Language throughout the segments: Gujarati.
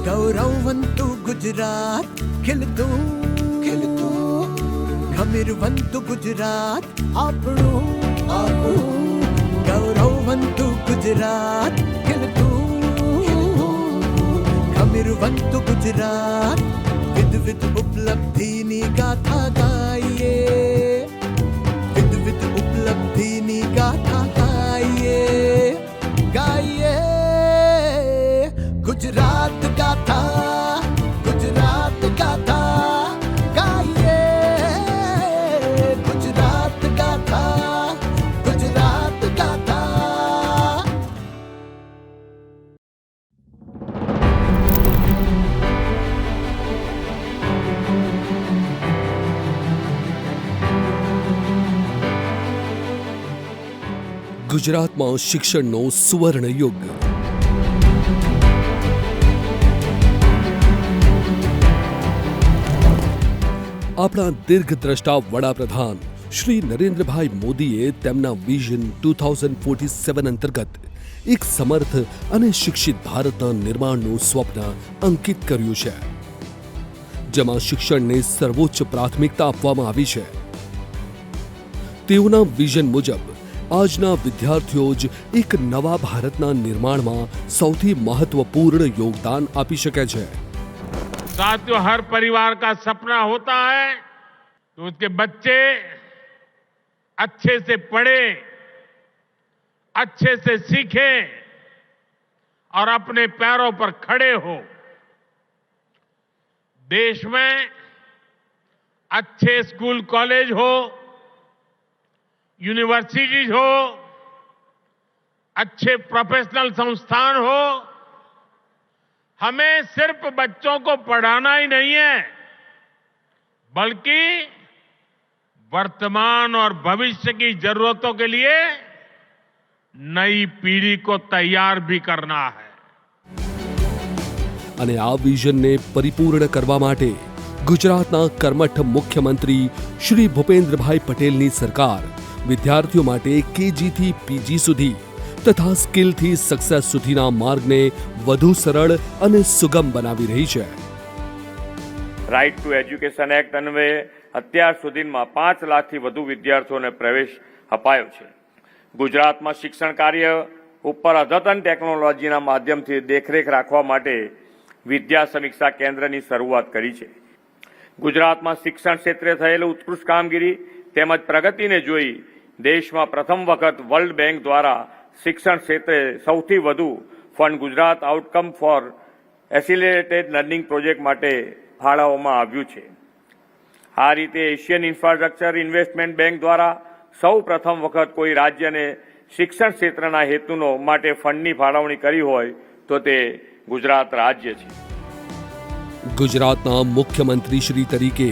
गौरववंतु गुजरात खिलतु खिलतु खमीरवंतु गुजरात गौरववंतु गुजरात खिलतु खमीरवंतु गुजरात विध विध उपलब्धिनी गाथा गाइए विध विध उपलब्धिनी गाथा गाइए गाइए गुजरात गाथा गाइए गुजरात गाथा गुजरात गाथा। ગુજરાતમાં શિક્ષણનો સુવર્ણ યુગ। આપણા દીર્ઘદ્રષ્ટા વડાપ્રધાન શ્રી નરેન્દ્રભાઈ મોદીએ તેમના વિઝન 2047 અંતર્ગત એક સમર્થ અને શિક્ષિત ભારતના નિર્માણનું સ્વપ્ન અંકિત કર્યું છે, જેમાં શિક્ષણને સર્વોચ્ચ પ્રાથમિકતા આપવામાં આવી છે। તેઓના વિઝન મુજબ આજના વિદ્યાર્થીઓ જ એક નવા ભારતના નિર્માણમાં સૌથી મહત્વપૂર્ણ યોગદાન આપી શકે છે। साथियों, हर परिवार का सपना होता है कि उसके बच्चे अच्छे से पढ़े, अच्छे से सीखे और अपने पैरों पर खड़े हो। देश में अच्छे स्कूल कॉलेज हो, यूनिवर्सिटीज हो, अच्छे प्रोफेशनल संस्थान हो। हमें सिर्फ बच्चों को पढ़ाना ही नहीं है, बल्कि वर्तमान और भविष्य की जरूरतों के लिए नई पीढ़ी को तैयार भी करना है। અને આ વિઝનને પરિપૂર્ણ કરવા માટે ગુજરાતના કર્મઠ મુખ્યમંત્રી શ્રી ભૂપેન્દ્રભાઈ પટેલની સરકાર વિદ્યાર્થીઓ માટે કેજી થી પીજી સુધી તથા સ્કિલથી સક્સેસ સુધીના માર્ગને વધુ સરળ અને સુગમ બનાવી રહી છે। રાઇટ ટુ એજ્યુકેશન એક્ટ અન્વયે અત્યાર સુધીમાં 5 લાખથી વધુ વિદ્યાર્થીઓને પ્રવેશ અપાયો છે। ગુજરાતમાં શિક્ષણ કાર્ય ઉપર અદ્યતન ટેકનોલોજીના માધ્યમથી દેખરેખ રાખવા માટે વિદ્યા સમીક્ષા કેન્દ્રની શરૂઆત કરી છે। ગુજરાતમાં શિક્ષણ ક્ષેત્રે થયેલી ઉત્કૃષ્ટ કામગીરી તેમજ પ્રગતિને જોઈ દેશમાં પ્રથમ વખત વર્લ્ડ બેંક દ્વારા શિક્ષણ ક્ષેત્રે સૌથી વધુ fund Gujarat outcome for accelerated learning project માટે ફાળવવામાં આવ્યું છે। આ રીતે એશિયન ઇન્ફ્રાસ્ટ્રક્ચર ઇન્વેસ્ટમેન્ટ બેંક દ્વારા સૌ પ્રથમ વખત કોઈ રાજ્યને શિક્ષણ ક્ષેત્રના હેતુનો માટે ફંડની ફાળવણી કરી હોય તો તે ગુજરાત રાજ્ય છે। ગુજરાતના મુખ્યમંત્રી શ્રી તરીકે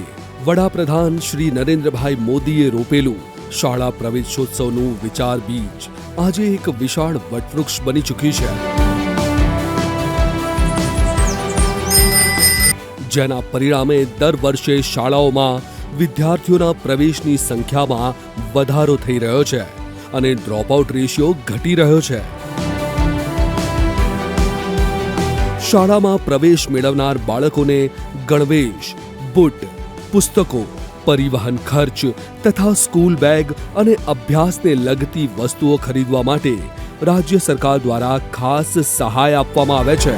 વડાપ્રધાન શ્રી નરેન્દ્રભાઈ મોદીએ રોપેલું શાળા પ્રવેશોત્સવનું વિચાર બીજ આજે એક વિશાળ વટવૃક્ષ બની ચૂકી છે, જેના પરિણામે દર વર્ષે શાળાઓમાં વિદ્યાર્થીઓના પ્રવેશની સંખ્યામાં વધારો થઈ રહ્યો છે અને ડ્રોપઆઉટ રેશિયો ઘટી રહ્યો છે। શાળામાં પ્રવેશ મેળવનાર બાળકોને ગણવેશ, બુટ, પુસ્તકો, પરિવહન ખર્ચ તથા સ્કૂલ બેગ અને અભ્યાસને લગતી વસ્તુઓ ખરીદવા માટે રાજ્ય સરકાર દ્વારા ખાસ સહાય આપવામાં આવે છે।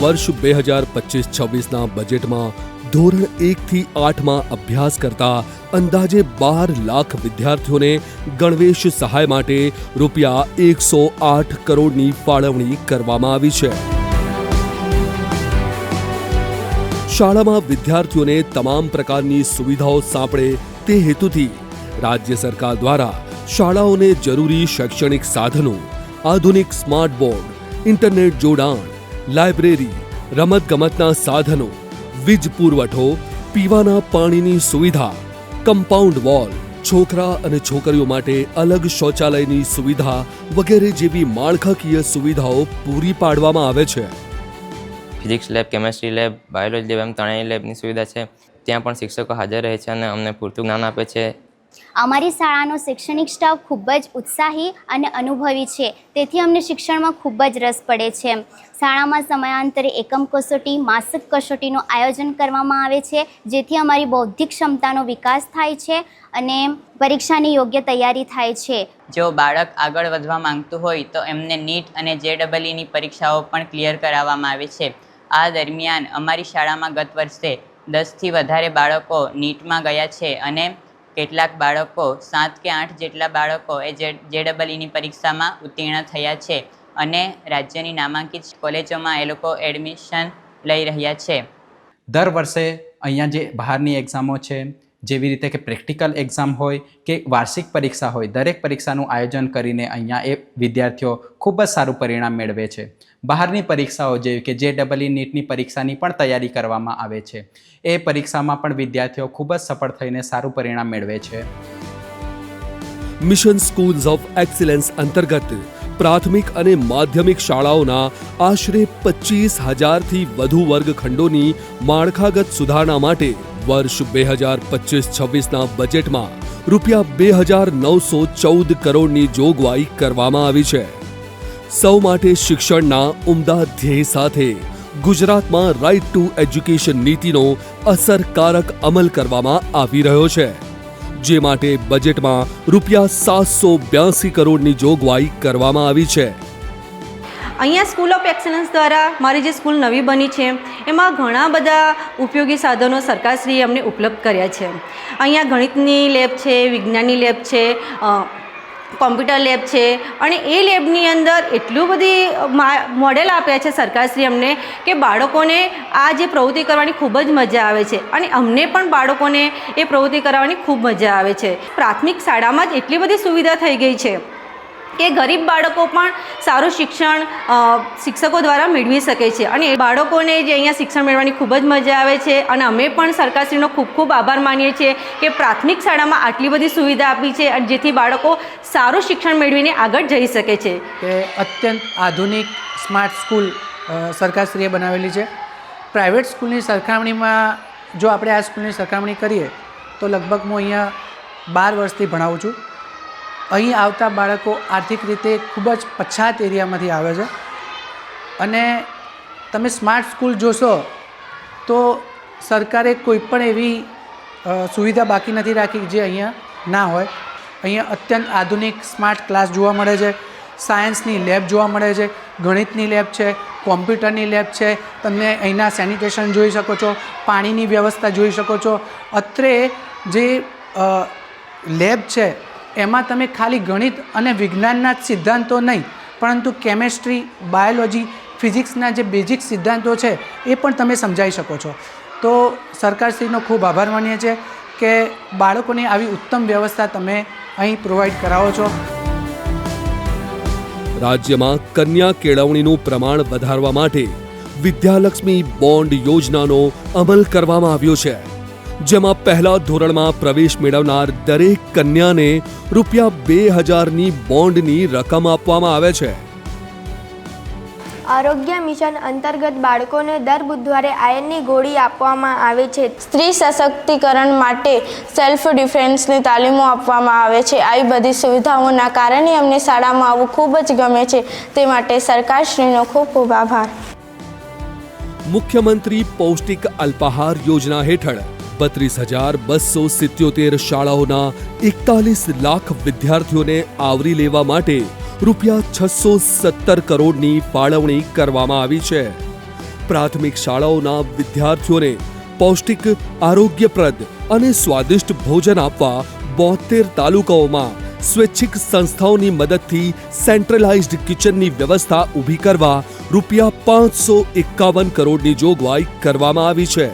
વર્ષ 2025-26ના બજેટમાં ધોરણ 1 થી 8માં અભ્યાસ કરતા અંદાજે 12 લાખ વિદ્યાર્થીઓને ગણવેશ સહાય માટે રૂપિયા 108 કરોડની ફાળવણી કરવામાં આવી છે। શાળામાં વિદ્યાર્થીઓને તમામ પ્રકારની સુવિધાઓ સાંપડે તે હેતુથી રાજ્ય સરકાર દ્વારા શાળાઓને જરૂરી શૈક્ષણિક સાધનો, આધુનિક સ્માર્ટ બોર્ડ, ઇન્ટરનેટ જોડાણ, લાઇબ્રેરી, રમતગમતના સાધનો, વીજ પુરવઠો, પીવાના પાણીની સુવિધા, કમ્પાઉન્ડ વોલ, છોકરા અને છોકરીઓ માટે અલગ શૌચાલયની સુવિધા વગેરે જેવી માળખાકીય સુવિધાઓ પૂરી પાડવામાં આવે છે। Physics lab, chemistry lab, biology lab એમ ત્રણેય લેબની સુવિધા છે। ત્યાં પણ શિક્ષકો હાજર રહે છે અને અમને પૂરતું જ્ઞાન આપે છે। અમારી શાળાનો શૈક્ષણિક સ્ટાફ ખૂબ જ ઉત્સાહી અને અનુભવી છે, તેથી અમને શિક્ષણમાં ખૂબ જ રસ પડે છે. શાળામાં સમયાંતરે એકમ કસોટી, માસિક કસોટીનું આયોજન કરવામાં આવે છે, જેથી અમારી બૌદ્ધિક ક્ષમતાનો વિકાસ થાય છે અને પરીક્ષાની યોગ્ય તૈયારી થાય છે. જો બાળક આગળ વધવા માંગતું હોય તો એમને નીટ અને JEEની પરીક્ષાઓ પણ ક્લિયર કરાવવામાં આવે છે. આ દરમિયાન અમારી શાળામાં ગત વર્ષે 10થી વધારે બાળકો નીટમાં ગયા છે અને કેટલાક બાળકો 7 કે 8 જેટલા બાળકો એ JEEની પરીક્ષામાં ઉત્તીર્ણ થયા છે અને રાજ્યની નામાંકિત કોલેજોમાં એ લોકો એડમિશન લઈ રહ્યા છે. દર વર્ષે અહીંયા જે બહારની એક્ઝામો છે, જેવી રીતે કે પ્રેક્ટિકલ એક્ઝામ હોય કે વાર્ષિક પરીક્ષા હોય, દરેક પરીક્ષાનું આયોજન કરીને અહીંયા એ વિદ્યાર્થીઓ ખૂબ જ સારું પરિણામ મેળવે છે. બહારની પરીક્ષાઓ જેવી કે JEE નીટની પરીક્ષાની પણ તૈયારી કરવામાં આવે છે. એ પરીક્ષામાં પણ વિદ્યાર્થીઓ ખૂબ જ સફળ થઈને સારું પરિણામ મેળવે છે. મિશન સ્કૂલ્સ ઓફ એક્સલન્સ અંતર્ગત પ્રાથમિક અને માધ્યમિક શાળાઓના આશરે 25,000થી વધુ વર્ગખંડોની માળખાગત સુધારણા માટે વર્ષ 2025-26ના બજેટમાં રૂપિયા 2,914 કરોડની જોગવાઈ કરવામાં આવી છે. સૌ માટે શિક્ષણના ઉમદા ધ્યેય સાથે ગુજરાતમાં રાઇટ ટુ એજ્યુકેશન નીતિનો અસરકારક અમલ કરવામાં આવી રહ્યો છે, જે માટે બજેટમાં રૂપિયા 782 કરોડની જોગવાઈ કરવામાં આવી છે. અહીંયા સ્કૂલ ઓફ એક્સલન્સ દ્વારા મારી જે સ્કૂલ નવી બની છે એમાં ઘણા બધા ઉપયોગી સાધનો સરકારશ્રીએ અમને ઉપલબ્ધ કર્યા છે. અહીંયા ગણિતની લેબ છે, વિજ્ઞાનની લેબ છે, કોમ્પ્યુટર લેબ છે અને એ લેબની અંદર એટલું બધી મોડેલ આપ્યા છે સરકારશ્રી અમને કે બાળકોને આ જે પ્રવૃત્તિ કરવાની ખૂબ જ મજા આવે છે અને અમને પણ બાળકોને એ પ્રવૃત્તિ કરાવવાની ખૂબ મજા આવે છે. પ્રાથમિક શાળામાં જ એટલી બધી સુવિધા થઈ ગઈ છે કે ગરીબ બાળકો પણ સારું શિક્ષણ શિક્ષકો દ્વારા મેળવી શકે છે અને બાળકોને જે અહીંયા શિક્ષણ મેળવવાની ખૂબ જ મજા આવે છે અને અમે પણ સરકારશ્રીનો ખૂબ ખૂબ આભાર માનીએ છીએ કે પ્રાથમિક શાળામાં આટલી બધી સુવિધા આપી છે અને જેથી બાળકો સારું શિક્ષણ મેળવીને આગળ જઈ શકે છે. કે અત્યંત આધુનિક સ્માર્ટ સ્કૂલ સરકારશ્રીએ બનાવેલી છે. પ્રાઇવેટ સ્કૂલની સરખામણીમાં જો આપણે આ સ્કૂલની સરખામણી કરીએ તો લગભગ હું અહીંયા 12 વર્ષથી ભણાવું છું. અહીં આવતા બાળકો આર્થિક રીતે ખૂબ જ પછાત એરિયામાંથી આવે છે અને તમે સ્માર્ટ સ્કૂલ જોશો તો સરકારે કોઈ પણ એવી સુવિધા બાકી નથી રાખી જે અહીંયા ના હોય. અહીંયા અત્યંત આધુનિક સ્માર્ટ ક્લાસ જોવા મળે છે, સાયન્સની લેબ જોવા મળે છે, ગણિતની લેબ છે, કોમ્પ્યુટરની લેબ છે, તમને અહીંના સેનિટેશન જોઈ શકો છો, પાણીની વ્યવસ્થા જોઈ શકો છો. અત્રે જે લેબ છે એમાં તમે ખાલી ગણિત અને વિજ્ઞાનના જ સિદ્ધાંતો નહીં પરંતુ કેમેસ્ટ્રી, બાયોલોજી, ફિઝિક્સના જે બેઝિક સિદ્ધાંતો છે એ પણ તમે સમજાવી શકો છો. તો સરકારશ્રીનો ખૂબ આભાર માનીએ છીએ કે બાળકોની આવી ઉત્તમ વ્યવસ્થા તમે અહીં પ્રોવાઈડ કરાવો છો. રાજ્યમાં કન્યા કેળવણીનું પ્રમાણ વધારવા માટે વિદ્યાલક્ષ્મી બોન્ડ યોજનાનો અમલ કરવામાં આવ્યો છે, જેમાં પહેલા ધોરણમાં પ્રવેશ મેળવનાર દરેક કન્યાને રૂપિયા 2,000ની બોન્ડની રકમ આપવામાં આવે છે. આરોગ્ય મિશન અંતર્ગત બાળકોને દર બુધવારે આયર્નની ગોળી આપવામાં આવે છે. સ્ત્રી સશક્તિકરણ માટે સેલ્ફ ડિફેન્સની તાલીમો આપવામાં આવે છે. આવી બધી સુવિધાઓના કારણે અમને શાળામાં આવવું ખૂબ જ ગમે છે. તે માટે સરકારશ્રીનો ખૂબ ખૂબ આભાર. મુખ્યમંત્રી પૌષ્ટિક અલ્પાહાર યોજના હેઠળ 32,277 શાળાઓના 41 લાખ વિદ્યાર્થીઓને આવરી લેવા માટે રૂપિયા 617 કરોડની ફાળવણી કરવામાં આવી છે. પ્રાથમિક શાળાઓના વિદ્યાર્થીઓને પૌષ્ટિક, આરોગ્યપ્રદ અને સ્વાદિષ્ટ ભોજન આપવા 72 તાલુકાઓમાં સ્વૈચ્છિક સંસ્થાઓની મદદથી સેન્ટ્રલાઇઝ્ડ કિચનની વ્યવસ્થા ઊભી કરવા રૂપિયા 551 કરોડની જોગવાઈ કરવામાં આવી છે.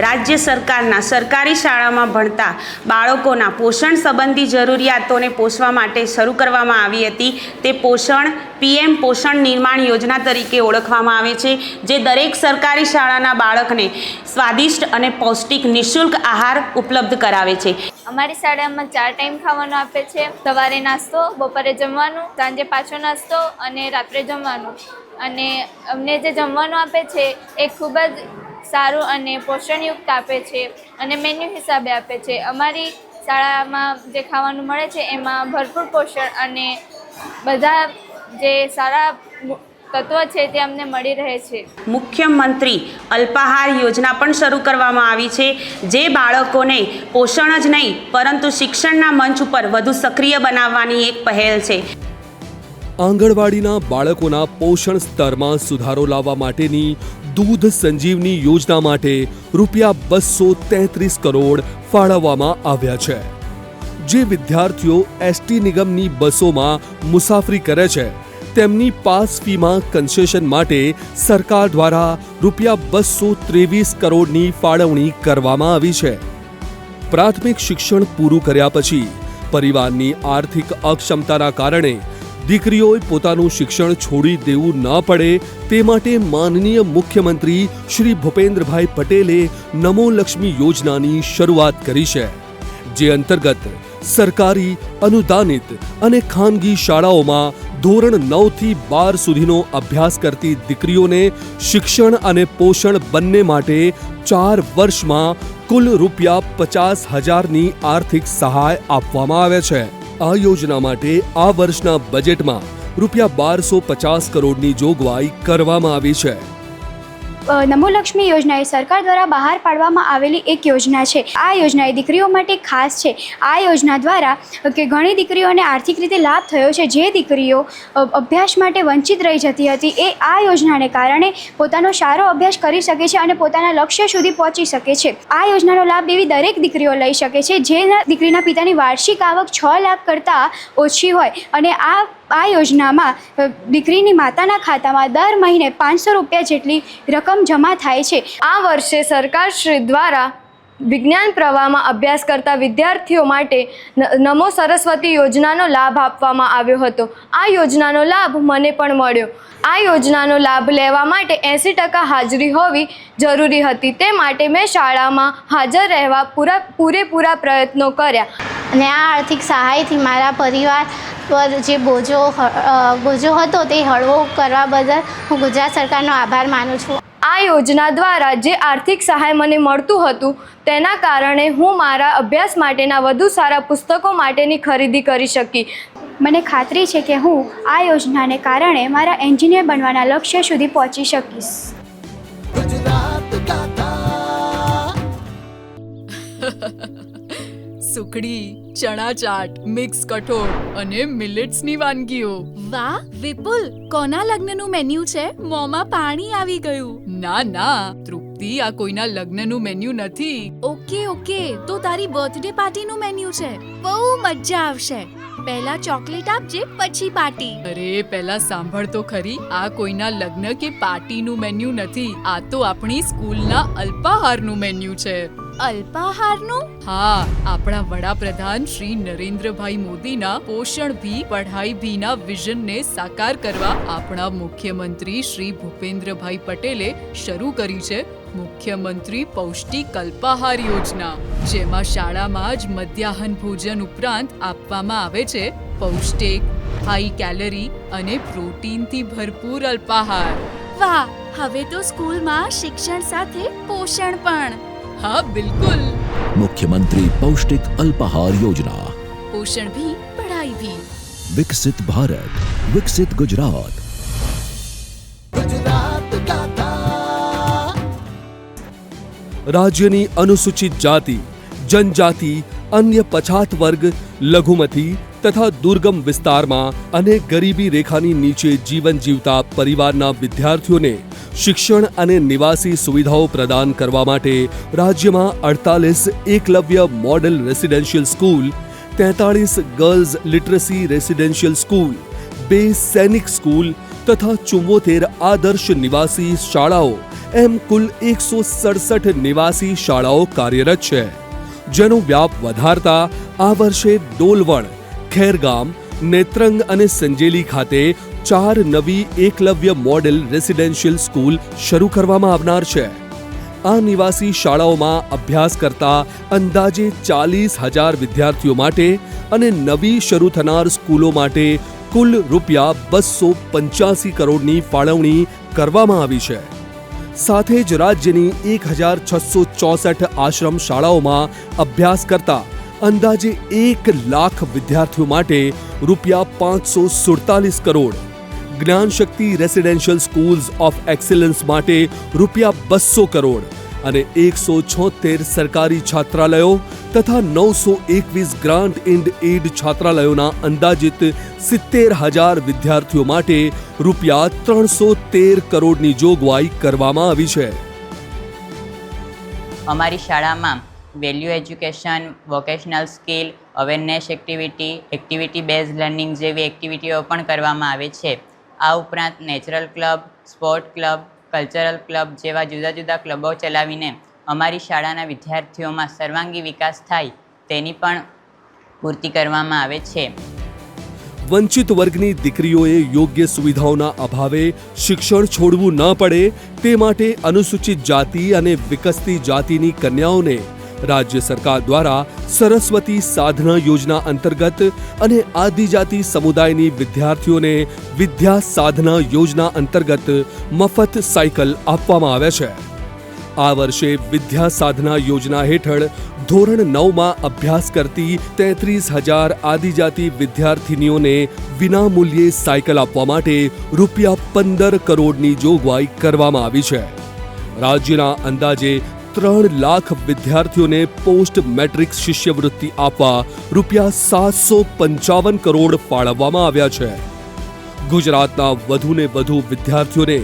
રાજ્ય સરકારના સરકારી શાળામાં ભણતા બાળકોના પોષણ સંબંધી જરૂરિયાતોને પોષવા માટે શરૂ કરવામાં આવી હતી તે પોષણ PM પોષણ નિર્માણ યોજના તરીકે ઓળખવામાં આવે છે, જે દરેક સરકારી શાળાના બાળકને સ્વાદિષ્ટ અને પૌષ્ટિક નિઃશુલ્ક આહાર ઉપલબ્ધ કરાવે છે. અમારી શાળામાં 4 ટાઈમ ખાવાનું આપે છે. સવારે નાસ્તો, બપોરે જમવાનું, સાંજે પાછો નાસ્તો અને રાત્રે જમવાનું. અને અમને જે જમવાનું આપે છે એ ખૂબ જ સારું અને પોષણયુક્ત આપે છે અને મેન્યુ હિસાબે આપે છે. અમારી શાળામાં જે ખાવાનું મળે છે એમાં ભરપૂર પોષણ અને બધા જે સારા તત્વો છે તે અમને મળી રહે છે. મુખ્યમંત્રી અલ્પાહાર યોજના પણ શરૂ કરવામાં આવી છે, જે બાળકોને પોષણ જ નહીં પરંતુ શિક્ષણના મંચ ઉપર વધુ સક્રિય બનાવવાની એક પહેલ છે. આંગણવાડીના બાળકોના પોષણ સ્તરમાં સુધારો લાવવા માટેની દૂધ સંજીવની યોજના માટે રૂપિયા 233 કરોડ ફાળવવામાં આવ્યા છે. જે વિદ્યાર્થીઓ એસટી નિગમની બસોમાં મુસાફરી કરે છે તેમની પાસ ફીમાં કન્સેશન માટે સરકાર દ્વારા રૂપિયા 223 કરોડની ફાળવણી કરવામાં આવી છે. પ્રાથમિક શિક્ષણ પૂરું કર્યા પછી પરિવારની આર્થિક અક્ષમતાના કારણે દીકરીઓએ પોતાનું શિક્ષણ છોડી દેવું ન પડે તે માટે માનનીય મુખ્યમંત્રી શ્રી ભૂપેન્દ્રભાઈ પટેલે નમો લક્ષ્મી યોજનાની શરૂઆત કરી છે, જે અંતર્ગત સરકારી, અનુદાનિત અને ખાનગી શાળાઓમાં ધોરણ 9 થી 12 સુધીનો અભ્યાસ કરતી દીકરીઓને શિક્ષણ અને પોષણ બંને માટે 4 વર્ષમાં કુલ રૂપિયા 50,000ની આર્થિક સહાય આપવામાં આવે છે. આ યોજના માટે આ વર્ષના બજેટમાં રૂપિયા 1250 કરોડની જોગવાઈ કરવામાં આવી છે. નમો લક્ષ્મી યોજના એ સરકાર દ્વારા બહાર પાડવામાં આવેલી એક યોજના છે. આ યોજના એ દીકરીઓ માટે ખાસ છે. આ યોજના દ્વારા કે ઘણી દીકરીઓને આર્થિક રીતે લાભ થયો છે. જે દીકરીઓ અભ્યાસ માટે વંચિત રહી જતી હતી એ આ યોજનાને કારણે પોતાનો સારો અભ્યાસ કરી શકે છે અને પોતાના લક્ષ્ય સુધી પહોંચી શકે છે. આ યોજનાનો લાભ એવી દરેક દીકરીઓ લઈ શકે છે જે દીકરીના પિતાની વાર્ષિક આવક 6 લાખ કરતાં ઓછી હોય અને આ યોજનામાં દીકરીની માતાના ખાતામાં દર મહિને 500 રૂપિયા જેટલી રકમ જમા થાય છે. આ વર્ષે સરકારશ્રી દ્વારા વિજ્ઞાન પ્રવાહમાં અભ્યાસ કરતા વિદ્યાર્થીઓ માટે નમો સરસ્વતી યોજનાનો લાભ આપવામાં આવ્યો હતો. આ યોજનાનો લાભ મને પણ મળ્યો. આ યોજનાનો લાભ લેવા માટે 80% હાજરી હોવી જરૂરી હતી. તે માટે મેં શાળામાં હાજર રહેવા પૂરેપૂરા પ્રયત્નો કર્યા. અને આ આર્થિક સહાયથી મારા પરિવાર પર જે બોજો હતો તે હળવો કરવા બદલ હું ગુજરાત સરકારનો આભાર માનું છું. આ યોજના દ્વારા જે આર્થિક સહાય મને મળતું હતું તેના કારણે હું મારા અભ્યાસ માટેના વધુ સારા પુસ્તકો માટેની ખરીદી કરી શકી. મને ખાતરી છે કે હું આ યોજનાને કારણે મારા એન્જિનિયર બનવાના લક્ષ્ય સુધી પહોંચી શકીશ. गुजरात गाथा સુખડી, ચણા ચાટ, મિક્સ કઠોળ અને મિલેટ્સની વાનગીઓ. વાહ વિપુલ, કોના લગ્નનું મેન્યુ છે? મોંમાં પાણી આવી ગયું. ના ના તૃપ્તિ, આ કોઈના લગ્નનું મેન્યુ નથી. ઓકે, તો તારી બર્થડે પાર્ટીનું મેન્યુ છે. બહુ મજા આવશે. પહેલા ચોકલેટ આપજે, પછી પાર્ટી. અરે પહેલા સાંભળ તો ખરી, આ કોઈના લગ્ન કે પાર્ટીનું મેન્યુ નથી. આ તો આપણી સ્કૂલના અલ્પાહારનું મેન્યુ છે. અલ્પાહારનું? હા, આપણા વડાપ્રધાન શ્રી નરેન્દ્રભાઈ મોદીના પોષણ ભી પઢાઈ ભીના વિઝનને સાકાર કરવા આપણા મુખ્યમંત્રી શ્રી ભૂપેન્દ્રભાઈ પટેલે શરૂ કરી છે મુખ્યમંત્રી પૌષ્ટિક અલ્પાહાર યોજના, જેમાં શાળામાં જ મધ્યાહન ભોજન ઉપરાંત આપવામાં આવે છે પૌષ્ટિક, હાઈ કેલરી અને પ્રોટીનથી ભરપૂર અલ્પાહાર. વાહ, હવે તો સ્કૂલમાં શિક્ષણ સાથે પોષણ પણ. हाँ बिल्कुल. मुख्यमंत्री पौष्टिक अल्पाहार योजना. पोषण भी पढ़ाई भी. विकसित भारत, विकसित गुजरात. गुजरात गाथा રાજ્યની અનુસૂચિત જાતિ, જનજાતિ, અન્ય પછાત વર્ગ, લઘુમતી તથા દુર્ગમ વિસ્તારમાં અને ગરીબી રેખાની નીચે જીવન જીવતા પરિવારના વિદ્યાર્થીઓને શિક્ષણ અને નિવાસી સુવિધાઓ પ્રદાન કરવા માટે રાજ્યમાં 48 Eklavya model residential school, 43 girls literacy residential school, 2 સૈનિક સ્કૂલ તથા 74 આદર્શ નિવાસી શાળાઓ એમ કુલ 167 નિવાસી શાળાઓ કાર્યરત છે, જેનો વ્યાપ વધારતા આ વર્ષે ડોલવણ, ખેરગામ, નેત્રંગ અને સંજેલી ખાતે 4 નવી એકલવ્ય મોડેલ રેસિડેન્શિયલ સ્કૂલ શરૂ કરવામાં આવનાર છે. આ નિવાસી શાળાઓમાં અભ્યાસ કરતા અંદાજે 40,000 વિદ્યાર્થીઓ માટે અને નવી શરૂ થનાર સ્કૂલો માટે કુલ રૂપિયા 285 કરોડની ફાળવણી કરવામાં આવી છે. સાથે જ રાજ્યની 1,664 આશ્રમ શાળાઓમાં અભ્યાસ કરતા અંદાજે 1 લાખ વિદ્યાર્થીઓ માટે ₹547 કરોડ, જ્ઞાન શક્તિ રેસિડેન્શિયલ સ્કૂલ્સ ઓફ એક્સેલન્સ માટે ₹200 કરોડ અને 176 સરકારી છાત્રાલયો તથા 921 ગ્રાન્ટ એન્ડ એડ છાત્રાલયોના અંદાજિત 70,000 વિદ્યાર્થીઓ માટે ₹313 કરોડની જોગવાઈ કરવામાં આવી છે. અમારી શાળામાં value education, vocational skill, awareness activity, activity base learning જેવી એક્ટિવિટીઓ પણ કરવામાં આવે છે. આ ઉપરાંત natural club, sport club, cultural club જેવા જુદા જુદા ક્લબો ચલાવીને અમારી શાળાના વિદ્યાર્થીઓમાં સર્વાંગી વિકાસ થાય તેની પણ પૂર્તિ કરવામાં આવે છે. વંચિત વર્ગની દીકરીઓએ યોગ્ય સુવિધાઓના અભાવે શિક્ષણ છોડવું ન પડે તે માટે અનુસૂચિત જાતિ અને વિકસતી જાતિની કન્યાઓને રાજ્ય સરકાર દ્વારા સરસ્વતી સાધના યોજના અંતર્ગત અને આદિજાતિ સમુદાયની વિદ્યાર્થીઓને વિદ્યા સાધના યોજના અંતર્ગત મફત સાયકલ આપવામાં આવ્યા છે. આ વર્ષે વિદ્યા સાધના યોજના હેઠળ ધોરણ 9માં અભ્યાસ કરતી 33,000 આદિજાતિ વિદ્યાર્થીનીઓને વિનામૂલ્યે સાયકલ આપવા માટે ₹15 કરોડની જોગવાઈ કરવામાં આવી છે. રાજ્યના અંદાજે 3 લાખ વિદ્યાર્થીઓને પોસ્ટ મેટ્રિક શિષ્યવૃત્તિ આપવા ₹755 કરોડ ફાળવવામાં આવ્યા છે. ગુજરાતના વધુને વધુ વિદ્યાર્થીઓને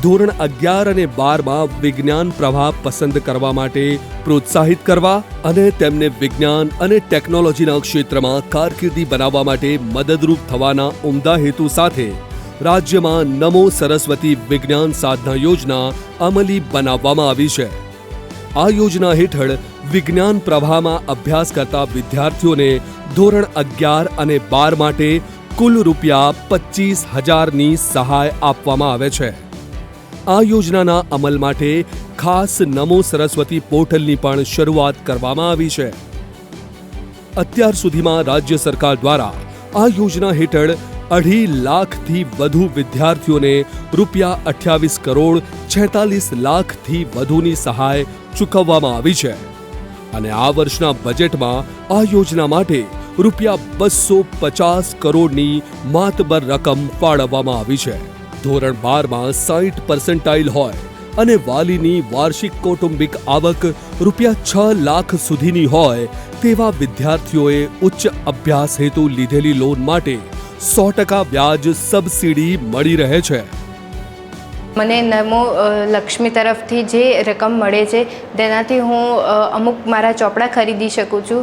ધોરણ 11 અને 12માં વિજ્ઞાન પ્રવાહ પસંદ કરવા માટે પ્રોત્સાહિત કરવા અને તેમને વિજ્ઞાન અને ટેકનોલોજીના ક્ષેત્રમાં કારકિર્દી બનાવવા માટે મદદરૂપ થવાના ઉમદા હેતુ સાથે રાજ્યમાં નમો સરસ્વતી વિજ્ઞાન સાધના યોજના અમલી બનાવવામાં આવી છે. આ યોજના હેઠળ વિજ્ઞાન પ્રવાહમાં અભ્યાસ કરતા વિદ્યાર્થીઓને ધોરણ 11 અને 12 માટે કુલ ₹25,000ની સહાય આપવામાં આવે છે. આ યોજનાના અમલ માટે ખાસ નમો સરસ્વતી પોર્ટલની પણ શરૂઆત કરવામાં આવી છે. અત્યાર સુધીમાં રાજ્ય સરકાર દ્વારા આ યોજના હેઠળ 2.5 લાખથી વધુ વિદ્યાર્થીઓને ₹28 કરોડ 46 લાખથી વધુની સહાય ચૂકવવામાં આવી છે અને આ વર્ષના બજેટમાં આ યોજના માટે ₹250 કરોડની માતબર રકમ ફાળવવામાં આવી છે. ધોરણ 12માં 60% હોય અને વાલીની વાર્ષિક કૌટુંબિક આવક ₹6 લાખ સુધીની હોય તેવા વિદ્યાર્થીઓએ ઉચ્ચ અભ્યાસ હેતુ લીધેલી લોન માટે 100% વ્યાજ સબસિડી મળી રહે છે. મને નમો લક્ષ્મી તરફથી જે રકમ મળે છે તેનાથી હું અમુક મારા ચોપડા ખરીદી શકું છું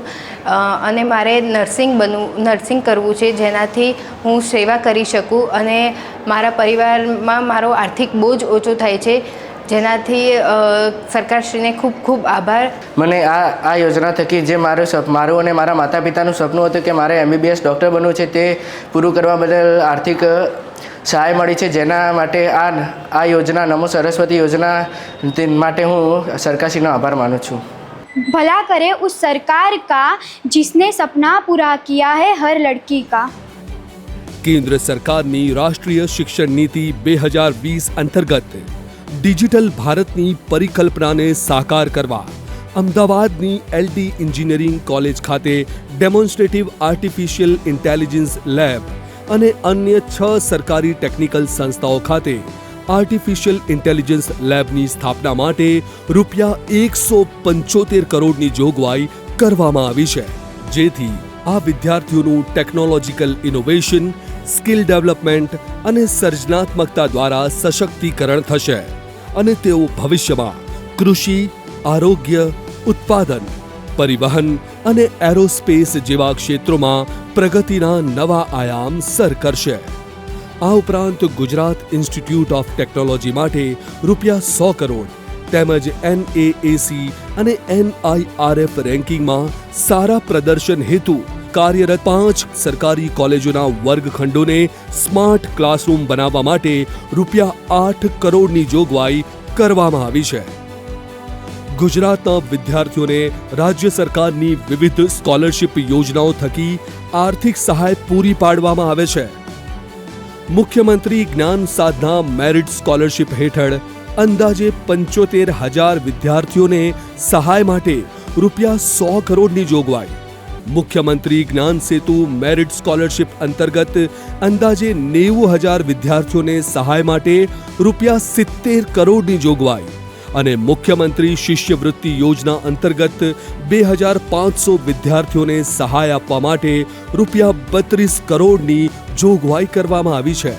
અને મારે નર્સિંગ કરવું છે જેનાથી હું સેવા કરી શકું અને મારા પરિવારમાં મારો આર્થિક બોજ ઓછો થાય છે જેનાથી સરકારશ્રીને ખૂબ ખૂબ આભાર. મને આ યોજના થકી જે મારું અને મારા માતા પિતાનું સપનું હતું કે મારે MBBS ડૉક્ટર બનવું છે તે પૂરું કરવા બદલ આર્થિક સહાય મળી છે જેના માટે આ યોજના નમો સરસ્વતી યોજના માટે હું સરકારશ્રીનો આભાર માનું છું. ભલા કરે ઉસ સરકાર કા जिसने सपना पूरा किया है हर लड़की का. કેન્દ્ર સરકારની રાષ્ટ્રીય શિક્ષણ નીતિ 2020 અંતર્ગત ડિજિટલ ભારતની પરિકલ્પનાને સાકાર કરવા અમદાવાદની LD એન્જિનિયરિંગ કોલેજ ખાતે ડેમોન્સ્ટ્રેટિવ આર્ટિફિશિયલ ઇન્ટેલિજન્સ લેબ અને અન્ય 6 સરકારી ટેકનિકલ સંસ્થાઓ ખાતે આર્ટિફિશિયલ ઇન્ટેલિજન્સ લેબની સ્થાપના માટે ₹175 કરોડની જોગવાઈ કરવામાં આવી છે, જેથી આ વિદ્યાર્થીઓનું ટેકનોલોજીકલ ઇનોવેશન, સ્કિલ ડેવલપમેન્ટ અને સર્જનાત્મકતા દ્વારા સશક્તિકરણ થશે અને તેઓ ભવિષ્યમાં કૃષિ, આરોગ્ય, ઉત્પાદન, પરિવહન અને એરોસ્પેસ જેવા ક્ષેત્રોમાં પ્રગતિના નવા આયામ સર કરશે. આ ઉપરાંત ગુજરાત ઇન્સ્ટિટ્યૂટ ઓફ ટેકનોલોજી માટે ₹100 કરોડ તેમજ NAAC અને NIRF રેન્કિંગમાં સારા પ્રદર્શન હેતુ કાર્યરત 5 સરકારી કોલેજોના વર્ગખંડોને સ્માર્ટ ક્લાસરૂમ બનાવવા માટે ₹8 કરોડની જોગવાઈ કરવામાં આવી છે. ગુજરાતના વિદ્યાર્થીઓને રાજ્ય સરકારની વિવિધ સ્કોલરશિપ યોજનાઓ થકી આર્થિક સહાય પૂરી પાડવામાં આવે છે. મુખ્યમંત્રી જ્ઞાન સાધના મેરિટ સ્કોલરશિપ હેઠળ અંદાજે 75,000 વિદ્યાર્થીઓને સહાય માટે ₹100 કરોડની જોગવાઈ, મુખ્યમંત્રી જ્ઞાન સેતુ મેરિટ સ્કોલરશિપ અંતર્ગત અંદાજે 90,000 વિદ્યાર્થીઓને સહાય માટે ₹70 કરોડની જોગવાઈ અને મુખ્યમંત્રી શિષ્યવૃત્તિ યોજના અંતર્ગત 2,500 વિદ્યાર્થીઓને સહાય આપવા માટે ₹32 કરોડની જોગવાઈ કરવામાં આવી છે.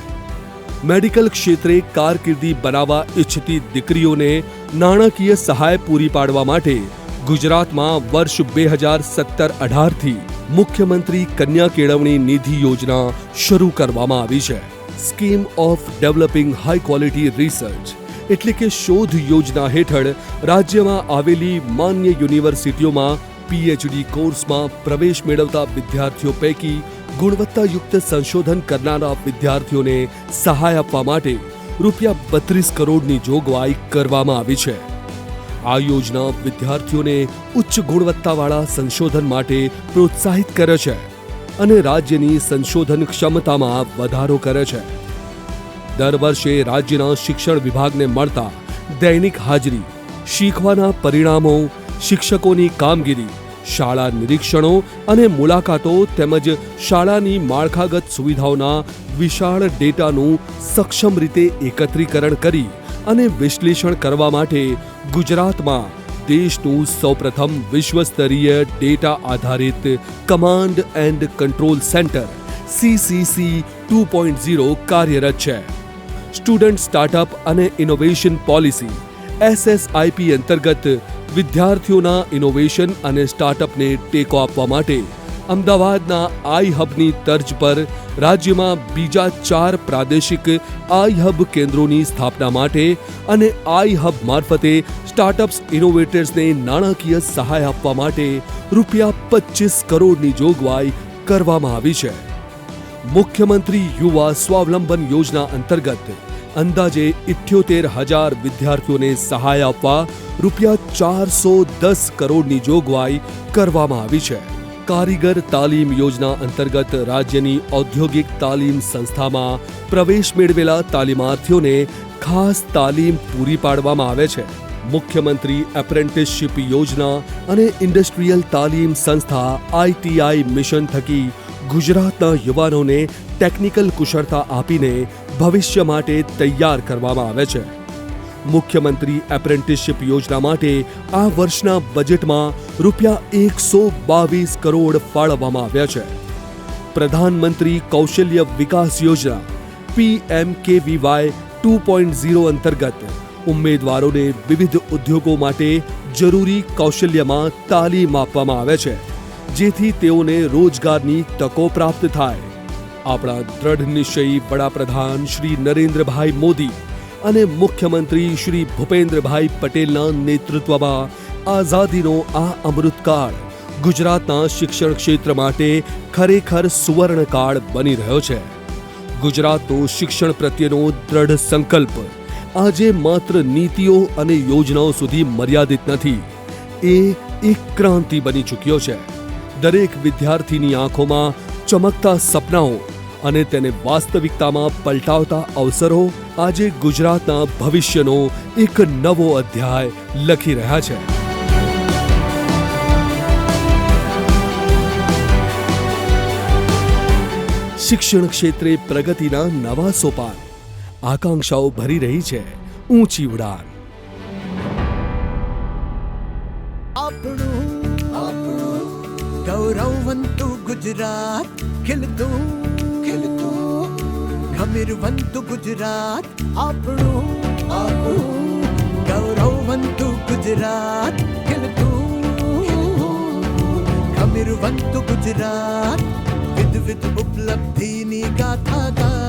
મેડિકલ ક્ષેત્રે કારકિર્દી બનાવવા ઈચ્છતી દીકરીઓને નાણાકીય સહાય પૂરી પાડવા માટે ગુજરાતમાં વર્ષ 2017-18થી મુખ્યમંત્રી કન્યા કેળવણી નિધિ યોજના શરૂ કરવામાં આવી છે. Scheme of developing high quality research એટલે કે શોધ યોજના હેઠળ રાજ્યમાં આવેલી માન્ય યુનિવર્સિટીઓમાં PhD કોર્સમાં પ્રવેશ મેળવતા વિદ્યાર્થીઓ પૈકી ગુણવત્તાયુક્ત સંશોધન કરનારા વિદ્યાર્થીઓને સહાય આપવા માટે ₹32 કરોડની જોગવાઈ કરવામાં આવી છે. આ યોજના વિદ્યાર્થીઓને ઉચ્ચ ગુણવત્તાવાળા સંશોધન માટે પ્રોત્સાહિત કરે છે અને રાજ્યની સંશોધન ક્ષમતામાં વધારો કરે છે. દર વર્ષે રાજ્યના શિક્ષણ વિભાગને મળતા દૈનિક હાજરી, શીખવાના પરિણામો, શિક્ષકોની કામગીરી, શાળા નિરીક્ષણો અને મુલાકાતો તેમજ શાળાની માળખાગત સુવિધાઓના વિશાળ ડેટાનું સક્ષમ રીતે એકત્રીકરણ કરી અને વિશ્લેષણ કરવા માટે ગુજરાતમાં દેશનું સૌપ્રથમ વિશ્વસ્તરીય ડેટા આધારિત command and control centre CCC 2.0 કાર્યરત છે. સ્ટુડન્ટ સ્ટાર્ટઅપ અને ઇનોવેશન પોલિસી SSIP અંતર્ગત વિદ્યાર્થીઓના ઇનોવેશન અને સ્ટાર્ટઅપને ટેકો આપવા માટે અમદાવાદના આઈ હબની તર્જ પર રાજ્યમાં બીજા 4 પ્રાદેશિક આઈ હબ કેન્દ્રોની સ્થાપના માટે અને આઈ હબ મારફતે સ્ટાર્ટઅપ્સ ઇનોવેટર્સને નાણાકીય સહાય આપવા માટે ₹25 કરોડની જોગવાઈ કરવામાં આવી છે. મુખ્યમંત્રી યુવા સ્વાવલંબન યોજના અંતર્ગત અંદાજે 78,000 વિદ્યાર્થીઓને સહાય આપવા ₹410 કરોડની જોગવાઈ કરવામાં આવી છે. કારીગર તાલીમ યોજના અંતર્ગત રાજ્યની ઔદ્યોગિક તાલીમ સંસ્થામાં પ્રવેશ મેળવેલા તાલીમાર્થીઓને ખાસ તાલીમ પૂરી પાડવામાં આવે છે. મુખ્યમંત્રી એપ્રેન્ટિસશીપ યોજના અને ઇન્ડસ્ટ્રીયલ તાલીમ સંસ્થા ITI મિશન થકી ગુજરાતના યુવાનોને ટેકનિકલ કુશળતા આપીને ભવિષ્ય માટે તૈયાર કરવામાં આવે છે. મુખ્યમંત્રી એપ્રેન્ટિસશીપ યોજના માટે આ વર્ષના બજેટમાં ₹122 કરોડ ફાળવવામાં આવ્યા છે. પ્રધાનમંત્રી કૌશલ્ય વિકાસ યોજના PMKVY 2.0 અંતર્ગત ઉમેદવારોને વિવિધ ઉદ્યોગો માટે જરૂરી કૌશલ્યમાં તાલીમ આપવામાં આવે છે, જેથી તેઓને રોજગારની તકો પ્રાપ્ત થાય. આપણા દ્રઢ નિશ્ચયી વડાપ્રધાન શ્રી નરેન્દ્રભાઈ મોદી અને મુખ્યમંત્રી શ્રી ભૂપેન્દ્રભાઈ પટેલના નેતૃત્વમાં આઝાદીનો આ અમૃતકાળ ગુજરાતના શિક્ષણ ક્ષેત્ર માટે ખરેખર સુવર્ણકાળ બની રહ્યો છે. ગુજરાતનો શિક્ષણ પ્રત્યેનો દ્રઢ સંકલ્પ આજે માત્ર નીતિઓ અને યોજનાઓ સુધી મર્યાદિત નથી, એ એક ક્રાંતિ બની ચૂક્યો છે. દરેક વિદ્યાર્થીની આંખોમાં ચમકતા સપનાઓ અને તેને વાસ્તવિકતામાં પલટાવતા અવસરો આજે ગુજરાતના ભવિષ્યનો એક નવો અધ્યાય લખી રહ્યા છે. શિક્ષણ ક્ષેત્રે પ્રગતિના નવા સોપાન, આકાંક્ષાઓ ભરી રહી છે ઊંચી ઉડાન. ગૌરવવંતુ ગુજરાત, ખીલતું ખીલતું ગમીરવંતુ ગુજરાત, આપણું આપણું ગૌરવવંતુ ગુજરાત, ખીલતું ગમીરવંતુ ગુજરાત, વિધ વિધ ઉપલબ્ધિની ગાથા ગા